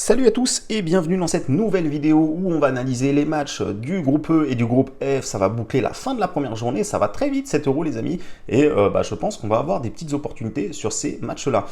Salut à tous et bienvenue dans cette nouvelle vidéo où on va analyser les matchs du groupe E et du groupe F. Ça va boucler la fin de la première journée, ça va très vite 7 € les amis et je pense qu'on va avoir des petites opportunités sur ces matchs-là.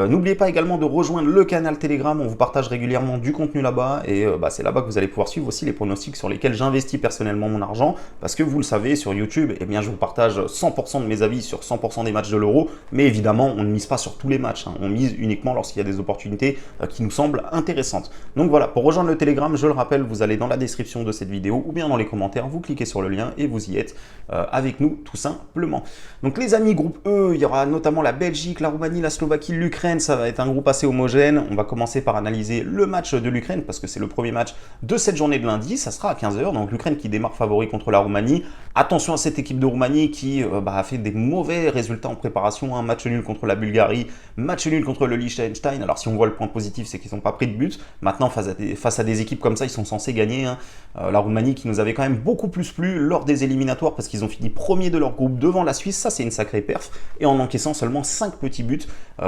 N'oubliez pas également de rejoindre le canal Telegram, on vous partage régulièrement du contenu là-bas et c'est là-bas que vous allez pouvoir suivre aussi les pronostics sur lesquels j'investis personnellement mon argent parce que vous le savez sur YouTube, eh bien, je vous partage 100% de mes avis sur 100% des matchs de l'Euro, mais évidemment on ne mise pas sur tous les matchs, hein. On mise uniquement lorsqu'il y a des opportunités qui nous semblent intéressante. Donc voilà, pour rejoindre le Telegram, je le rappelle, vous allez dans la description de cette vidéo ou bien dans les commentaires, vous cliquez sur le lien et vous y êtes avec nous tout simplement. Donc les amis, groupe E, il y aura notamment la Belgique, la Roumanie, la Slovaquie, l'Ukraine, ça va être un groupe assez homogène. On va commencer par analyser le match de l'Ukraine parce que c'est le premier match de cette journée de lundi, ça sera à 15 h, donc l'Ukraine qui démarre favori contre la Roumanie. Attention à cette équipe de Roumanie qui a fait des mauvais résultats en préparation, un match nul contre la Bulgarie, match nul contre le Liechtenstein. Alors si on voit le point positif, c'est qu'ils n'ont pas pris de but. Maintenant, face à des équipes comme ça, ils sont censés gagner, hein. La Roumanie qui nous avait quand même beaucoup plus plu lors des éliminatoires parce qu'ils ont fini premier de leur groupe devant la Suisse, ça c'est une sacrée perf, et en encaissant seulement 5 petits buts.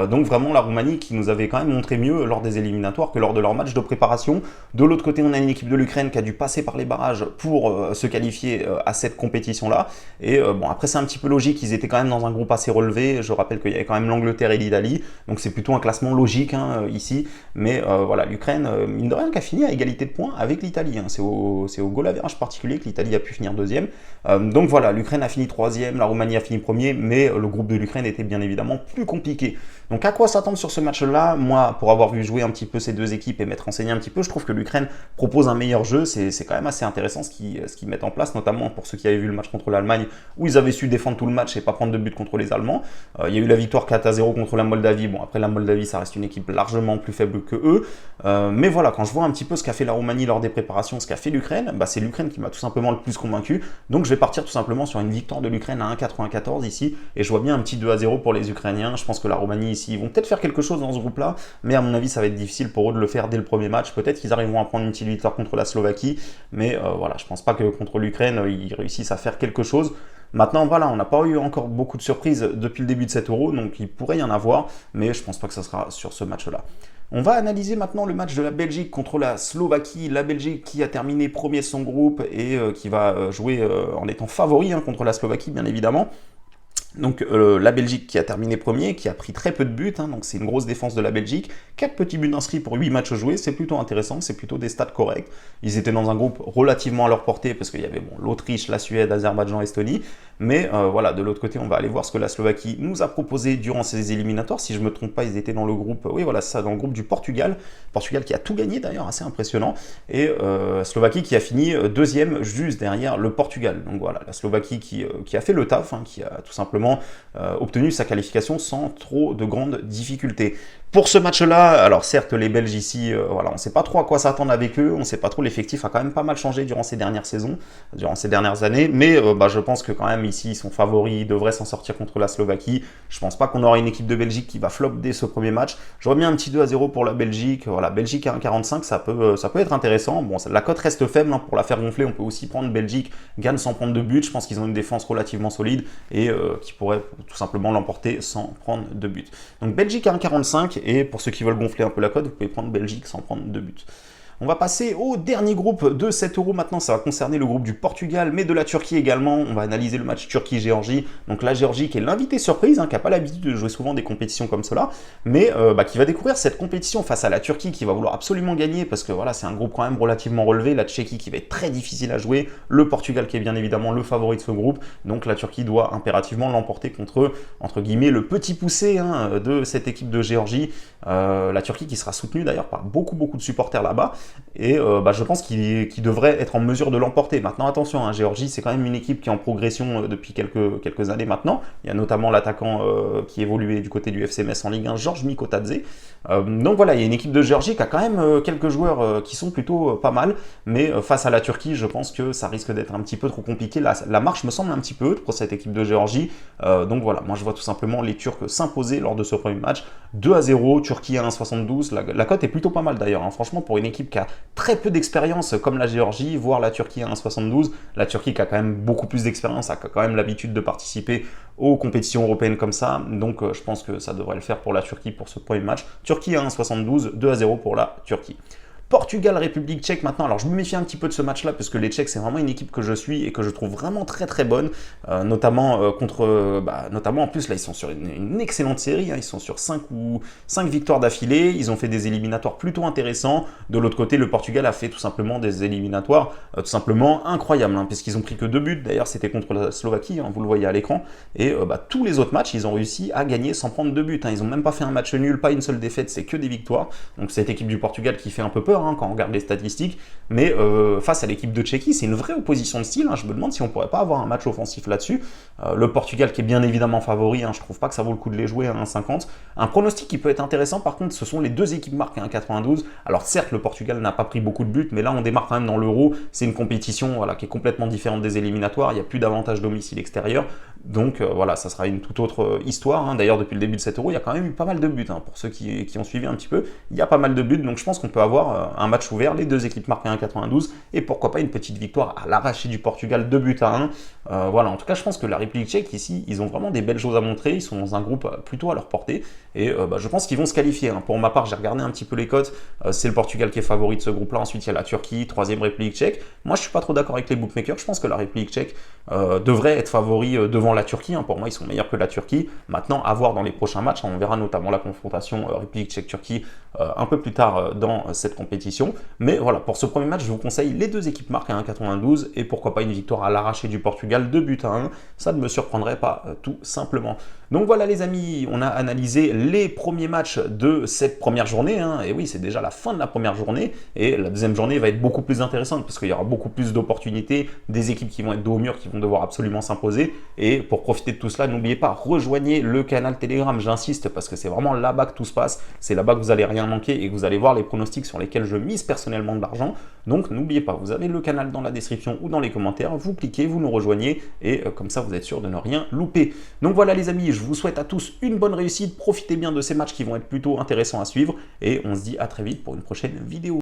Donc vraiment la Roumanie qui nous avait quand même montré mieux lors des éliminatoires que lors de leur match de préparation. De l'autre côté, on a une équipe de l'Ukraine qui a dû passer par les barrages pour se qualifier à cette compétition-là. Et après c'est un petit peu logique, ils étaient quand même dans un groupe assez relevé. Je rappelle qu'il y avait quand même l'Angleterre et l'Italie, donc c'est plutôt un classement logique, hein, ici. Mais voilà, l'Ukraine, mine de rien, qui a fini à égalité de points avec l'Italie, hein. C'est au goal average particulier que l'Italie a pu finir deuxième. Donc voilà, l'Ukraine a fini troisième, la Roumanie a fini premier, mais le groupe de l'Ukraine était bien évidemment plus compliqué. Donc à quoi s'attendre sur ce match-là? Moi, pour avoir vu jouer un petit peu ces deux équipes et m'être renseigné un petit peu, je trouve que l'Ukraine propose un meilleur jeu. C'est quand même assez intéressant ce qu'ils mettent en place, notamment pour ceux qui avaient vu le match contre l'Allemagne, où ils avaient su défendre tout le match et pas prendre de but contre les Allemands. Il y a eu la victoire 4-0 contre la Moldavie. Bon, après la Moldavie, ça reste une équipe largement plus faible que eux. Mais voilà, quand je vois un petit peu ce qu'a fait la Roumanie lors des préparations, ce qu'a fait l'Ukraine, c'est l'Ukraine qui m'a tout simplement le plus convaincu. Donc je vais partir tout simplement sur une victoire de l'Ukraine à 1,94 ici, et je vois bien un petit 2-0 pour les Ukrainiens. Je pense que la Roumanie ici, ils vont peut-être faire quelque chose dans ce groupe-là, mais à mon avis, ça va être difficile pour eux de le faire dès le premier match. Peut-être qu'ils arriveront à prendre une petite victoire contre la Slovaquie, mais voilà, je pense pas que contre l'Ukraine, ils réussissent à faire quelque chose. Maintenant, voilà, on n'a pas eu encore beaucoup de surprises depuis le début de cet Euro, donc il pourrait y en avoir, mais je pense pas que ça sera sur ce match-là. On va analyser maintenant le match de la Belgique contre la Slovaquie. La Belgique qui a terminé premier de son groupe et qui va jouer en étant favori, hein, contre la Slovaquie, bien évidemment. Donc la Belgique qui a terminé premier, qui a pris très peu de buts, hein, donc c'est une grosse défense de la Belgique. 4 petits buts inscrits pour 8 matchs joués, c'est plutôt intéressant, c'est plutôt des stats corrects. Ils étaient dans un groupe relativement à leur portée, parce qu'il y avait l'Autriche, la Suède, Azerbaïdjan, Estonie. Mais voilà, de l'autre côté, on va aller voir ce que la Slovaquie nous a proposé durant ces éliminatoires. Si je ne me trompe pas, ils étaient dans le groupe, oui voilà, ça, dans le groupe du Portugal. Portugal qui a tout gagné d'ailleurs, assez impressionnant. Et Slovaquie qui a fini deuxième juste derrière le Portugal. Donc voilà, la Slovaquie qui a fait le taf, hein, qui a tout simplement obtenu sa qualification sans trop de grandes difficultés. Pour ce match-là, alors certes les Belges ici, voilà, on ne sait pas trop à quoi s'attendre avec eux, on ne sait pas trop, l'effectif a quand même pas mal changé durant ces dernières saisons, durant ces dernières années, mais je pense que quand même ici ils sont favoris, ils devraient s'en sortir contre la Slovaquie. Je pense pas qu'on aura une équipe de Belgique qui va flop dès ce premier match. J'aurais bien un petit 2-0 pour la Belgique, voilà, Belgique à 1,45, ça peut être intéressant. Bon, la cote reste faible, hein, pour la faire gonfler, on peut aussi prendre Belgique, gagne sans prendre de but. Je pense qu'ils ont une défense relativement solide et qui pourrait tout simplement l'emporter sans prendre de but. Donc Belgique à 1,45. Et pour ceux qui veulent gonfler un peu la cote, vous pouvez prendre Belgique sans prendre de but. On va passer au dernier groupe de 7 € maintenant, ça va concerner le groupe du Portugal, mais de la Turquie également. On va analyser le match Turquie-Géorgie. Donc la Géorgie qui est l'invité surprise, hein, qui n'a pas l'habitude de jouer souvent des compétitions comme cela, mais qui va découvrir cette compétition face à la Turquie qui va vouloir absolument gagner, parce que voilà, c'est un groupe quand même relativement relevé. La Tchéquie qui va être très difficile à jouer, le Portugal qui est bien évidemment le favori de ce groupe, donc la Turquie doit impérativement l'emporter contre, entre guillemets, le petit poussé, hein, de cette équipe de Géorgie. La Turquie qui sera soutenue d'ailleurs par beaucoup de supporters là-bas. Et je pense qu'il devrait être en mesure de l'emporter. Maintenant attention, hein, Géorgie c'est quand même une équipe qui est en progression depuis quelques années maintenant. Il y a notamment l'attaquant qui évoluait du côté du FC Metz en Ligue 1, Georges Mikotadze. Donc voilà, il y a une équipe de Géorgie qui a quand même quelques joueurs qui sont plutôt pas mal, mais face à la Turquie, je pense que ça risque d'être un petit peu trop compliqué. La marche me semble un petit peu haute pour cette équipe de Géorgie. Donc voilà, moi je vois tout simplement les Turcs s'imposer lors de ce premier match. 2-0, Turquie à 1,72. La cote est plutôt pas mal d'ailleurs, hein. Franchement, pour une équipe qui a très peu d'expérience comme la Géorgie, voire la Turquie à 1,72. La Turquie qui a quand même beaucoup plus d'expérience, a quand même l'habitude de participer aux compétitions européennes comme ça. Donc je pense que ça devrait le faire pour la Turquie pour ce premier match. Turquie à 1,72, 2-0 pour la Turquie. Portugal, République tchèque maintenant. Alors je me méfie un petit peu de ce match-là parce que les Tchèques c'est vraiment une équipe que je suis et que je trouve vraiment très très bonne, notamment notamment en plus là ils sont sur une excellente série, hein. Ils sont sur 5 victoires d'affilée, ils ont fait des éliminatoires plutôt intéressants. De l'autre côté, le Portugal a fait tout simplement des éliminatoires tout simplement incroyables, hein, puisqu'ils ont pris que 2 buts. D'ailleurs c'était contre la Slovaquie, hein, vous le voyez à l'écran, et tous les autres matchs ils ont réussi à gagner sans prendre 2 buts, hein. Ils n'ont même pas fait un match nul, pas une seule défaite, c'est que des victoires. Donc cette équipe du Portugal qui fait un peu peur, hein, quand on regarde les statistiques, mais face à l'équipe de Tchéquie, c'est une vraie opposition de style, hein. Je me demande si on pourrait pas avoir un match offensif là-dessus. Le Portugal qui est bien évidemment favori, hein, je trouve pas que ça vaut le coup de les jouer à 1,50. Un pronostic qui peut être intéressant par contre, ce sont les deux équipes marquées à 1,92. Alors certes, le Portugal n'a pas pris beaucoup de buts, mais là on démarre quand même dans l'Euro, c'est une compétition voilà, qui est complètement différente des éliminatoires, il n'y a plus d'avantage domicile extérieur, donc voilà, ça sera une toute autre histoire, hein. D'ailleurs depuis le début de cet Euro, il y a quand même eu pas mal de buts, hein. Pour ceux qui ont suivi un petit peu, il y a pas mal de buts, donc je pense qu'on peut avoir un match ouvert, les deux équipes marquées à 1,92 et pourquoi pas une petite victoire à l'arraché du Portugal, 2-1. Voilà, en tout cas je pense que la République tchèque ici, ils ont vraiment des belles choses à montrer, ils sont dans un groupe plutôt à leur portée et je pense qu'ils vont se qualifier, hein. Pour ma part, j'ai regardé un petit peu les cotes, c'est le Portugal qui est favori de ce groupe-là, ensuite il y a la Turquie, troisième République tchèque. Moi je suis pas trop d'accord avec les bookmakers, je pense que la République tchèque devrait être favori devant la Turquie, hein. Pour moi ils sont meilleurs que la Turquie. Maintenant à voir dans les prochains matchs, on verra notamment la confrontation République tchèque-Turquie un peu plus tard dans cette compétition. Mais voilà, pour ce premier match, je vous conseille les deux équipes marquées à 1,92 et pourquoi pas une victoire à l'arraché du Portugal, 2-1. Ça ne me surprendrait pas tout simplement. Donc voilà les amis, on a analysé les premiers matchs de cette première journée, hein. Et oui, c'est déjà la fin de la première journée et la deuxième journée va être beaucoup plus intéressante parce qu'il y aura beaucoup plus d'opportunités, des équipes qui vont être dos au mur, qui vont devoir absolument s'imposer. Et pour profiter de tout cela, n'oubliez pas, rejoignez le canal Telegram, j'insiste parce que c'est vraiment là-bas que tout se passe, c'est là-bas que vous allez rien manquer et que vous allez voir les pronostics sur lesquels je mise personnellement de l'argent. Donc n'oubliez pas, vous avez le canal dans la description ou dans les commentaires, vous cliquez, vous nous rejoignez et comme ça vous êtes sûr de ne rien louper. Donc voilà les amis, je vous souhaite à tous une bonne réussite, profitez bien de ces matchs qui vont être plutôt intéressants à suivre et on se dit à très vite pour une prochaine vidéo.